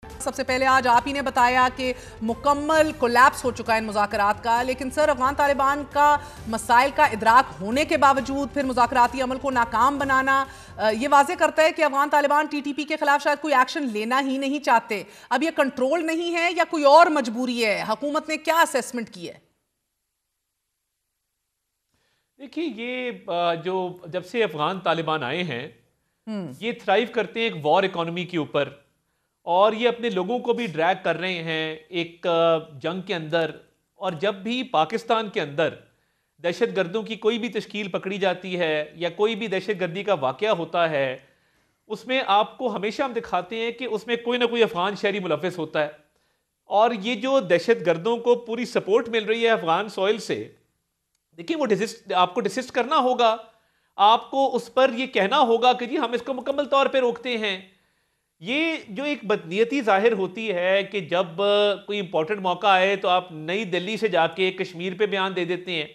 सबसे पहले आज आप ही ने बताया कि मुकम्मल कोलैप्स हो चुका है इन मुज़ाकरात का, लेकिन सर अफगान तालिबान का मसाइल का इदराक होने के बावजूद फिर मुज़ाकराती अमल को नाकाम बनाना ये वाज़े करता है कि अफगान तालिबान टीटीपी के खिलाफ शायद कोई एक्शन लेना ही नहीं चाहते। अब ये कंट्रोल नहीं है या कोई और मजबूरी है? हुकूमत ने क्या असेसमेंट की है? देखिए ये जो जब से अफगान तालिबान आए हैं ये थ्राइव करते हैं एक वॉर इकोनॉमी के ऊपर, और ये अपने लोगों को भी ड्रैग कर रहे हैं एक जंग के अंदर। और जब भी पाकिस्तान के अंदर दहशतगर्दों की कोई भी तश्कील पकड़ी जाती है या कोई भी दहशतगर्दी का वाक़या होता है, उसमें आपको हमेशा हम दिखाते हैं कि उसमें कोई ना कोई अफगान शहरी मुलव्वस होता है। और ये जो दहशतगर्दों को पूरी सपोर्ट मिल रही है अफगान सॉइल से, देखिए वो आपको डिसिस्ट करना होगा, आपको उस पर ये कहना होगा कि जी हम इसको मुकम्मल तौर पे रोकते हैं। ये जो एक बदनीयती जाहिर होती है कि जब कोई इंपॉर्टेंट मौका आए तो आप नई दिल्ली से जाके कश्मीर पे बयान दे देते हैं।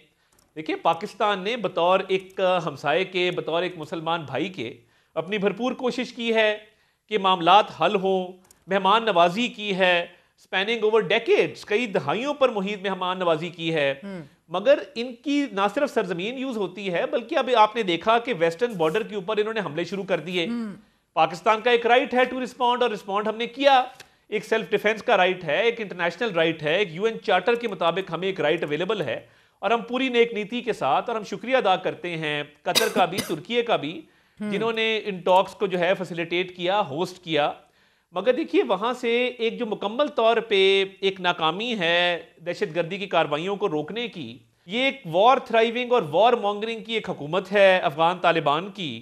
देखिए पाकिस्तान ने बतौर एक हमसाये के, बतौर एक मुसलमान भाई के अपनी भरपूर कोशिश की है कि मामलात हल हों, मेहमान नवाजी की है, स्पैनिंग ओवर डेकेड्स, कई दहाइयों पर मुहित मेहमान नवाजी की है। मगर इनकी ना सिर्फ सरजमीन यूज होती है बल्कि अब आपने देखा कि वेस्टर्न बॉर्डर के ऊपर इन्होंने हमले शुरू कर दिए। पाकिस्तान का एक राइट है टू रिस्पॉन्ड, और रिस्पॉन्ड हमने किया। एक सेल्फ डिफेंस का राइट है, एक इंटरनेशनल राइट है, एक यूएन चार्टर के मुताबिक हमें एक राइट अवेलेबल है, और हम पूरी नेक नीति के साथ, और हम शुक्रिया अदा करते हैं कतर का भी, तुर्की का भी, जिन्होंने इन टॉक्स को जो है फैसिलिटेट किया, होस्ट किया। मगर देखिए वहां से एक जो मुकम्मल तौर पे एक नाकामी है दहशतगर्दी की कार्रवाइयों को रोकने की, ये एक वॉर थ्राइविंग और वॉर मॉन्गरिंग की एक हुकूमत है अफगान तालिबान की।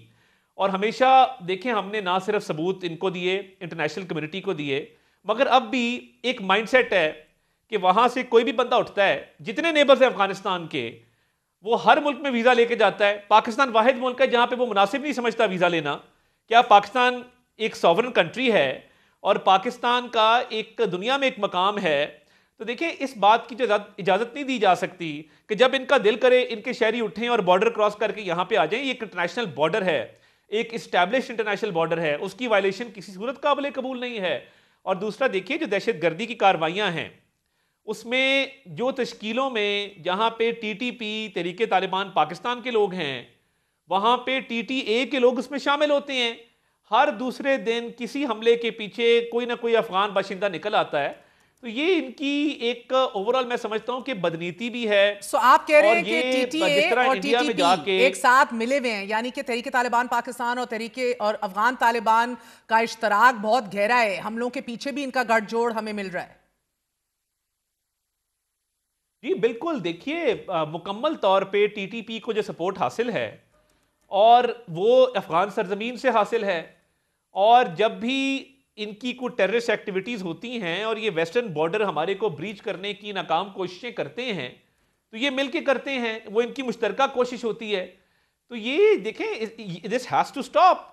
और हमेशा देखें हमने ना सिर्फ सबूत इनको दिए, इंटरनेशनल कम्युनिटी को दिए, मगर अब भी एक माइंडसेट है कि वहां से कोई भी बंदा उठता है, जितने नेबर्स हैं अफगानिस्तान के, वो हर मुल्क में वीजा लेके जाता है। पाकिस्तान वाहिद मुल्क है जहां पे वो मुनासिब नहीं समझता वीजा लेना। क्या पाकिस्तान एक सॉवरन कंट्री है और पाकिस्तान का एक दुनिया में एक मकाम है, तो देखिए इस बात की इजाजत नहीं दी जा सकती कि जब इनका दिल करे इनके शहरी उठें और बॉर्डर क्रॉस करके यहां पे आ जाएं। ये एक इंटरनेशनल बॉर्डर है, एक इस्टेब्लिश इंटरनेशनल बॉर्डर है, उसकी वायलेशन किसी सूरत काबिल कबूल नहीं है। और दूसरा देखिए जो दहशतगर्दी की कार्रवाइयां हैं उसमें जो तश्कीलों में जहां पे टीटीपी तहरीके तालिबान पाकिस्तान के लोग हैं, वहां पे टीटीए के लोग उसमें शामिल होते हैं। हर दूसरे दिन किसी हमले के पीछे कोई ना कोई अफगान बाशिंदा निकल आता है। तो ये इनकी एक ओवरऑल मैं समझता हूं कि बदनीति भी है। सो आप कह रहे हैं कि जिस टीटीए तरह और इंडिया में टीटीपी जाके एक साथ मिले हुए हैं, यानी कि तहरीके तालिबान पाकिस्तान और तहरीके और अफगान तालिबान का इश्तराक बहुत गहरा है, हमलों के पीछे भी इनका गठजोड़ हमें मिल रहा है। जी बिल्कुल, देखिए मुकम्मल तौर पे टीटीपी को जो सपोर्ट हासिल है और वो अफगान सरजमीन से हासिल है, और जब भी इनकी कोई टेररिस्ट एक्टिविटीज होती हैं और ये वेस्टर्न बॉर्डर हमारे को ब्रीच करने की नाकाम कोशिशें करते हैं, तो ये मिलके करते हैं, वो इनकी मुश्तरका कोशिश होती है। तो ये देखें, दिस हैज टू स्टॉप।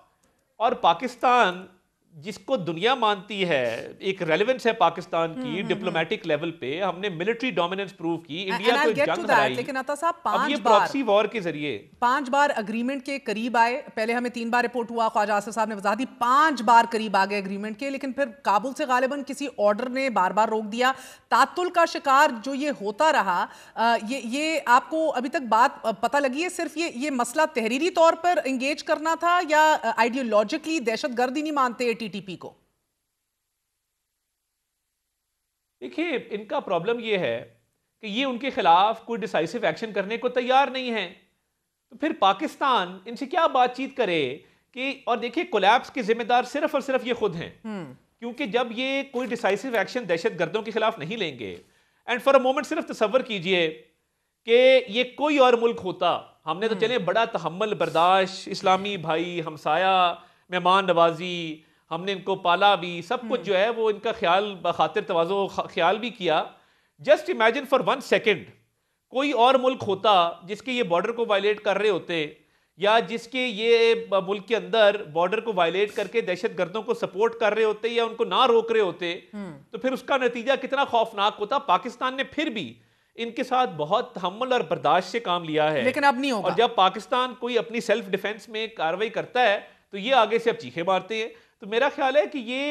और पाकिस्तान जिसको दुनिया मानती है, एक रेलेवेंस है पाकिस्तान की डिप्लोमेटिक लेवल पे, हमने मिलिट्री डोमिनेंस प्रूव की, इंडिया को जंग हराई। लेकिन अता साहब अब ये प्रॉक्सी वॉर के जरिए 5 बार अग्रीमेंट के करीब आए। पहले हमें 3 बार रिपोर्ट हुआ, ख्वाजा आसिफ साहब ने वजाहत दी, 5 बार करीब आ गए एग्रीमेंट के, लेकिन फिर काबुल से गालिबन किसी ऑर्डर ने बार बार रोक दिया। तातुल का शिकार जो ये होता रहा, ये आपको अभी तक बात पता लगी है सिर्फ ये मसला तहरीरी तौर पर एंगेज करना था या आइडियोलॉजिकली दहशतगर्द ही नहीं मानते टीटीपी को? देखिए इनका प्रॉब्लम ये है कि ये उनके खिलाफ कोई डिसाइसिव एक्शन करने को तैयार नहीं है, तो फिर पाकिस्तान इनसे क्या बातचीत करे कि, और देखिए कोलैप्स के जिम्मेदार सिर्फ और सिर्फ ये खुद हैं। क्योंकि जब ये कोई डिसाइसिव एक्शन दहशतगर्दों के खिलाफ नहीं लेंगे, एंड फॉर अ मोमेंट सिर्फ तसव्वुर कीजिए कि ये कोई और मुल्क होता, हमने तो चले बड़ा तहम्मुल बर्दाश्त, इस्लामी भाई, हमसाया, मेहमान नवाजी, हमने इनको पाला भी, सब कुछ जो है वो इनका ख्याल बखातिर तवाज़ो ख्याल भी किया। जस्ट इमेजिन फॉर 1 सेकेंड कोई और मुल्क होता जिसके ये बॉर्डर को वायलेट कर रहे होते, या जिसके ये मुल्क के अंदर बॉर्डर को वायलेट करके दहशतगर्दों को सपोर्ट कर रहे होते या उनको ना रोक रहे होते, तो फिर उसका नतीजा कितना खौफनाक होता। पाकिस्तान ने फिर भी इनके साथ बहुत तहम्मुल और बर्दाश्त से काम लिया है, लेकिन अब नहीं होगा। और जब पाकिस्तान कोई अपनी सेल्फ डिफेंस में कार्रवाई करता है तो ये आगे से अब चीखे मारते हैं। तो मेरा ख्याल है कि ये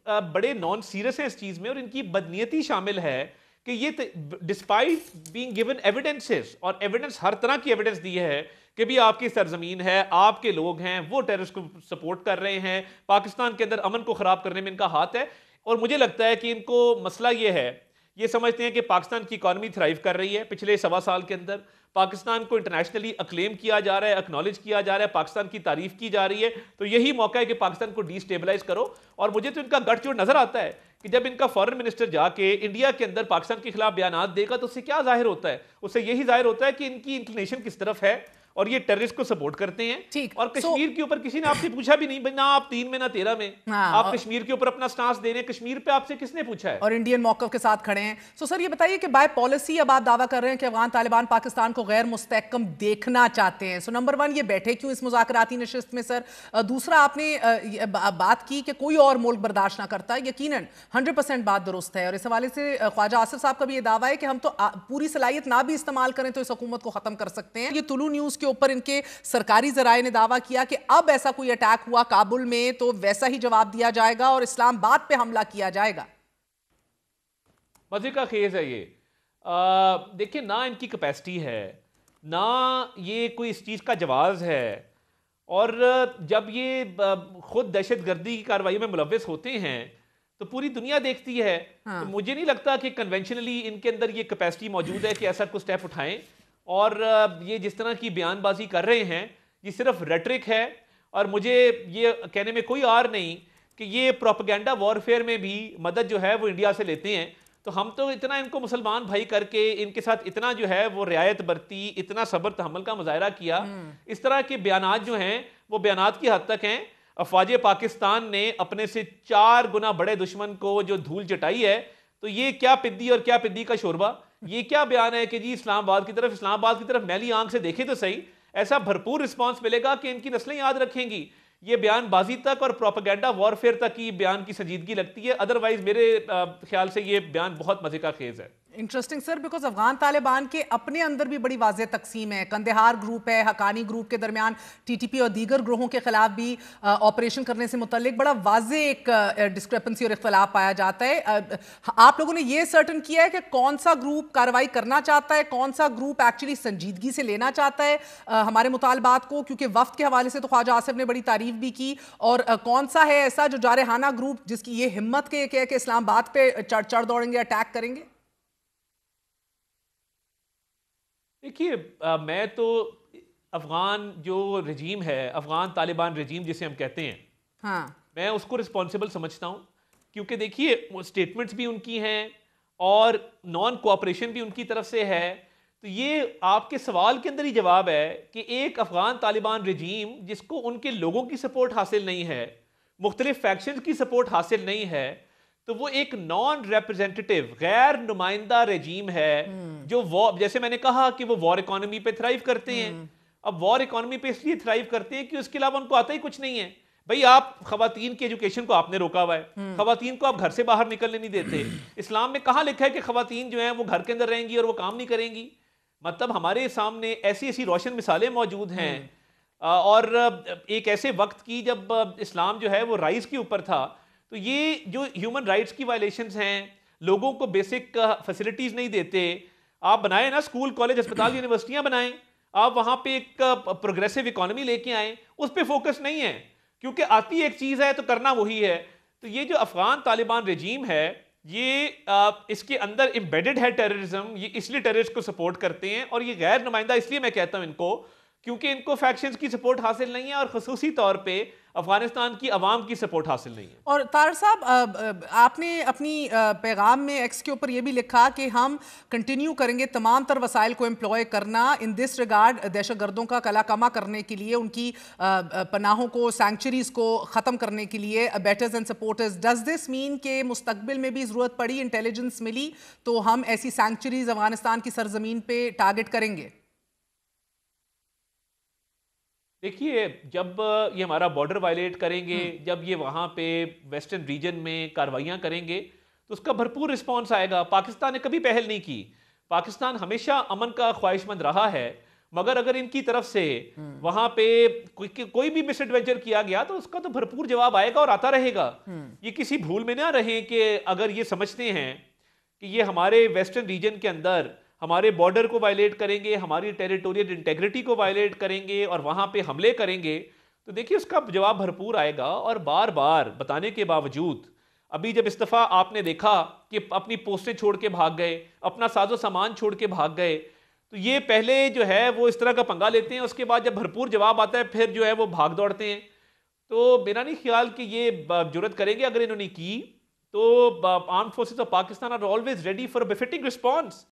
बड़े नॉन सीरियस हैं इस चीज में और इनकी बदनीयती शामिल है कि ये डिस्पाइट बीइंग गिवन एविडेंसेस, और एविडेंस हर तरह की एविडेंस दी है कि भी आपकी सरजमीन है, आपके लोग हैं, वो टेररिस्ट को सपोर्ट कर रहे हैं, पाकिस्तान के अंदर अमन को खराब करने में इनका हाथ है। और मुझे लगता है कि इनको मसला ये है, ये समझते हैं कि पाकिस्तान की इकॉनमी थ्राइव कर रही है। पिछले 1.25 साल के अंदर पाकिस्तान को इंटरनेशनली अक्लेम किया जा रहा है, एक्नॉलेज किया जा रहा है, पाकिस्तान की तारीफ की जा रही है। तो यही मौका है कि पाकिस्तान को डिस्टेबलाइज करो। और मुझे तो इनका गठजोड़ नजर आता है कि जब इनका फॉरेन मिनिस्टर जाके इंडिया के अंदर पाकिस्तान के खिलाफ बयान देगा तो उससे क्या जाहिर होता है? उससे यही जाहिर होता है कि इनकी इंक्लिनेशन किस तरफ है और ये टेररिस्ट को सपोर्ट करते हैं। ठीक, और कश्मीर के ऊपर किसी ने आपसे पूछा भी नहीं, ना आप 3 में ना 13 में, हाँ, आप कश्मीर के ऊपर अपना स्टांस दे रहे हैं। कश्मीर पे आपसे किसने पूछा है? और इंडियन मौक़िफ़ के साथ खड़े हैं। सर ये बताइए कि बाय पॉलिसी अब आप दावा कर रहे हैं कि अफगान तालिबान पाकिस्तान को गैर मुस्तहकम देखना चाहते हैं। सो नंबर 1, ये बैठे क्यों इस मुज़ाकराती नशिस्त में सर? दूसरा, आपने बात की कि कोई और मुल्क बर्दाश्त ना करता, यकीनन 100% बात दुरुस्त है। और इस हवाले से ख्वाजा आसिफ साहब का भी ये दावा है कि हम तो पूरी सलाहियत ना भी इस्तेमाल करें तो इस हुकूमत को ख़त्म कर सकते हैं। ये तुलू न्यूज़ के ऊपर इनके सरकारी जराए ने दावा किया कि अब ऐसा कोई अटैक हुआ काबुल में तो वैसा ही जवाब दिया जाएगा और इस्लामाबाद पे हमला किया जाएगा। मजे का खेज है ये। देखिए, ना इनकी कैपेसिटी है, ना ये कोई इस चीज़ का जवाब है। और जब ये खुद दहशतगर्दी की कार्रवाई में मुलव्वस होते हैं तो पूरी दुनिया देखती है। हाँ। तो मुझे नहीं लगता कि कन्वेंशनली इनके अंदर ये कैपेसिटी मौजूद है कि ऐसा कुछ स्टेप उठाएं। और ये जिस तरह की बयानबाजी कर रहे हैं ये सिर्फ रेटरिक है। और मुझे ये कहने में कोई आर नहीं कि ये प्रोपेगेंडा वॉरफेयर में भी मदद जो है वो इंडिया से लेते हैं। तो हम तो इतना इनको मुसलमान भाई करके इनके साथ इतना जो है वो रियायत बरती, इतना सब्र तहम्मुल का मुजाहरा किया। इस तरह के बयानात जो हैं वो बयानात की हद तक हैं। अफवाज पाकिस्तान ने अपने से 4 गुना बड़े दुश्मन को जो धूल चटाई है, तो ये क्या पिद्दी और क्या पिद्दी का शोरबा, ये क्या बयान है कि जी इस्लामाबाद की तरफ मैली आंख से देखें तो सही। ऐसा भरपूर रिस्पांस मिलेगा कि इनकी नस्लें याद रखेंगी। ये बयानबाजी तक और प्रोपेगेंडा वॉरफेयर तक की बयान की संजीदगी लगती है। अदरवाइज मेरे ख्याल से ये बयान बहुत मजे का खेज है। Interesting sir, because Afghan Taliban के अपने अंदर भी बड़ी वाज़ेह तकसीम है। कंदहार ग्रुप है, हकानी ग्रुप के दरमियान टीटीपी और दीगर ग्रोहों के खिलाफ भी ऑपरेशन करने से मुतल्लिक बड़ा वाज़ेह एक डिस्क्रिपेंसी और इख्तलाफ पाया जाता है। आप लोगों ने ये सर्टन किया है कि कौन सा ग्रुप कार्रवाई करना चाहता है, कौन सा ग्रुप एक्चुअली संजीदगी से लेना चाहता है हमारे मुतालबात को? क्योंकि वफ्द के हवाले से तो ख्वाजा आसिफ ने बड़ी तारीफ भी की। और कौन सा है ऐसा जो जारहाना ग्रुप जिसकी ये हिम्मत के कि इस्लामाबाद पे चढ़ दौड़ेंगे, अटैक करेंगे? देखिए, मैं तो अफगान जो रजीम है, अफगान तालिबान रजीम जिसे हम कहते हैं, हाँ, मैं उसको रिस्पॉन्सिबल समझता हूँ। क्योंकि देखिए, वो स्टेटमेंट्स भी उनकी हैं और नॉन कोऑपरेशन भी उनकी तरफ से है। तो ये आपके सवाल के अंदर ही जवाब है कि एक अफगान तालिबान रजीम जिसको उनके लोगों की सपोर्ट हासिल नहीं है, मुख्तलिफ फैक्शंस की सपोर्ट हासिल नहीं है, तो वो एक नॉन रिप्रेजेंटेटिव गैर नुमाइंदा रजीम है जो जैसे मैंने कहा कि वो वॉर इकोनॉमी पे थ्राइव करते हैं। अब वॉर इकोनॉमी पे इसलिए थ्राइव करते हैं कि उसके अलावा उनको आता ही कुछ नहीं है। भाई, आप खवातीन की एजुकेशन को आपने रोका हुआ है, खवातीन को आप घर से बाहर निकलने नहीं देते। इस्लाम में कहाँ लिखा है कि खवातीन जो है वो घर के अंदर रहेंगी और वो काम नहीं करेंगी? मतलब हमारे सामने ऐसी ऐसी रोशन मिसालें मौजूद हैं। और एक ऐसे वक्त की जब इस्लाम जो है वो राइज के ऊपर था, तो ये जो ह्यूमन राइट्स की वायलेशंस हैं, लोगों को बेसिक फैसिलिटीज नहीं देते। आप बनाए ना स्कूल, कॉलेज, अस्पताल, यूनिवर्सिटियां बनाएं, आप वहां पे एक प्रोग्रेसिव इकोनॉमी लेके आए, उस पर फोकस नहीं है। क्योंकि आती एक चीज है तो करना वही है। तो ये जो अफगान तालिबान रजीम है, ये इसके अंदर एम्बेडेड है टेररिज्म। ये इसलिए टेररिस्ट को सपोर्ट करते हैं। और ये गैर नुमाइंदा इसलिए मैं कहता हूं इनको, क्योंकि इनको फैक्शंस की सपोर्ट हासिल नहीं है और खसूसी तौर पे अफगानिस्तान की आवाम की सपोर्ट हासिल नहीं है। और तार साहब, आपने अपनी पैगाम में एक्स के ऊपर यह भी लिखा कि हम कंटिन्यू करेंगे तमाम तर वसाइल को एम्प्लॉय करना इन दिस रिगार्ड दहशतगर्दों का कलाकमा करने के लिए, उनकी पनाहों को, सैंक्चुरीज को ख़त्म करने के लिए, बेटर्स and supporters. Does this mean के मुस्तकबिल में भी ज़रूरत पड़ी, इंटेलिजेंस मिली तो हम ऐसी सैंक्चुरीज अफगानिस्तान की सरजमीन पर टारगेट करेंगे? देखिए, जब ये हमारा बॉर्डर वायलेट करेंगे, जब ये वहाँ पे वेस्टर्न रीजन में कार्रवाइयाँ करेंगे, तो उसका भरपूर रिस्पांस आएगा। पाकिस्तान ने कभी पहल नहीं की। पाकिस्तान हमेशा अमन का ख्वाहिशमंद रहा है। मगर अगर इनकी तरफ से वहां पे कोई भी मिसएडवेंचर किया गया तो उसका तो भरपूर जवाब आएगा और आता रहेगा। ये किसी भूल में ना रहे कि अगर ये समझते हैं कि ये हमारे वेस्टर्न रीजन के अंदर हमारे बॉर्डर को वायलेट करेंगे, हमारी टेरिटोरियल इंटेग्रिटी को वायलेट करेंगे और वहां पे हमले करेंगे, तो देखिए उसका जवाब भरपूर आएगा। और बार बार बताने के बावजूद अभी जब इस दफा आपने देखा कि अपनी पोस्टें छोड़ के भाग गए, अपना साजो सामान छोड़ के भाग गए, तो ये पहले जो है वो इस तरह का पंगा लेते हैं, उसके बाद जब भरपूर जवाब आता है फिर जो है वो भाग दौड़ते हैं। तो मेरा नहीं ख्याल कि ये जुर्रत करेंगे। अगर इन्होंने की तो armed forces of Pakistan are always ready for a befitting response.